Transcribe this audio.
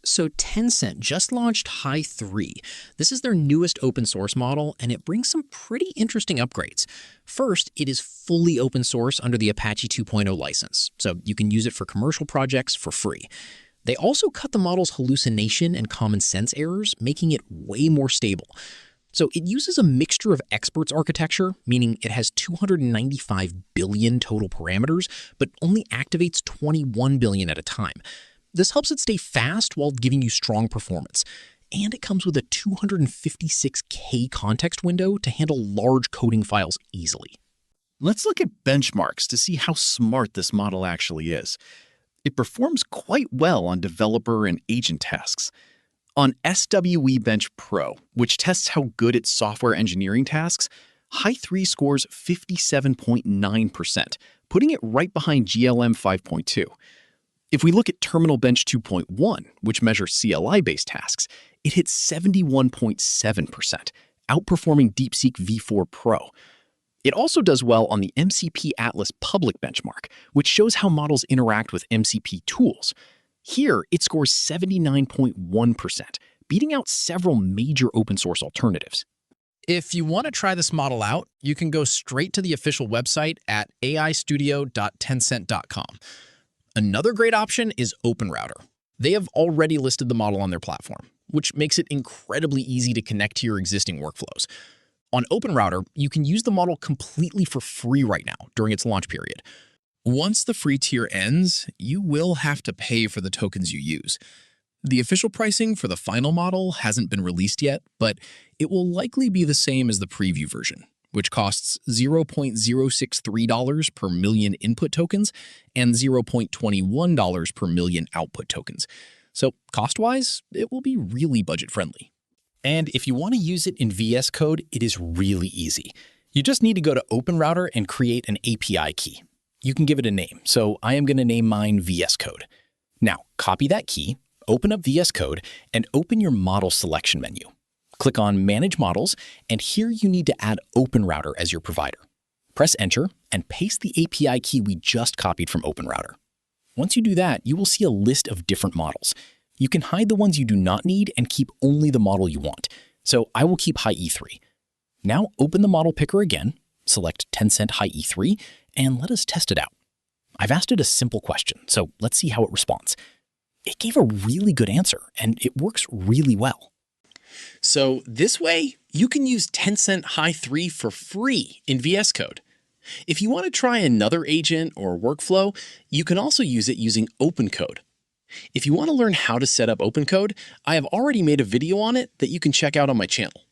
So Tencent just launched Hy3. This is their newest open source model, and it brings some pretty interesting upgrades. First, it is fully open source under the Apache 2.0 license, so you can use it for commercial projects for free. They also cut the model's hallucination and common sense errors, making it way more stable. So it uses a mixture of experts architecture, meaning it has 295 billion total parameters, but only activates 21 billion at a time. This helps it stay fast while giving you strong performance. And it comes with a 256K context window to handle large coding files easily. Let's look at benchmarks to see how smart this model actually is. It performs quite well on developer and agent tasks. On SWE-bench Pro, which tests how good its software engineering tasks, Hy3 scores 57.9%, putting it right behind GLM 5.2. If we look at Terminal Bench 2.1, which measures CLI-based tasks, it hits 71.7%, outperforming DeepSeek V4 Pro. It also does well on the MCP Atlas public benchmark, which shows how models interact with MCP tools. Here, it scores 79.1%, beating out several major open-source alternatives. If you want to try this model out, you can go straight to the official website at aistudio.tencent.com. Another great option is OpenRouter. They have already listed the model on their platform, which makes it incredibly easy to connect to your existing workflows. On OpenRouter, you can use the model completely for free right now during its launch period. Once the free tier ends, you will have to pay for the tokens you use. The official pricing for the final model hasn't been released yet, but it will likely be the same as the preview version, which costs $0.063 per million input tokens and $0.21 per million output tokens. So cost-wise, it will be really budget-friendly. And if you want to use it in VS Code, it is really easy. You just need to go to OpenRouter and create an API key. You can give it a name, so I am going to name mine VS Code. Now, copy that key, open up VS Code, and open your model selection menu. Click on Manage Models, and here you need to add OpenRouter as your provider. Press Enter and paste the API key we just copied from OpenRouter. Once you do that, you will see a list of different models. You can hide the ones you do not need and keep only the model you want. So I will keep Hy3. Now open the model picker again, select Tencent Hy3, and let us test it out. I've asked it a simple question, so let's see how it responds. It gave a really good answer, and it works really well. So this way, you can use Tencent Hy3 for free in VS Code. If you want to try another agent or workflow, you can also use it using OpenCode. If you want to learn how to set up OpenCode, I have already made a video on it that you can check out on my channel.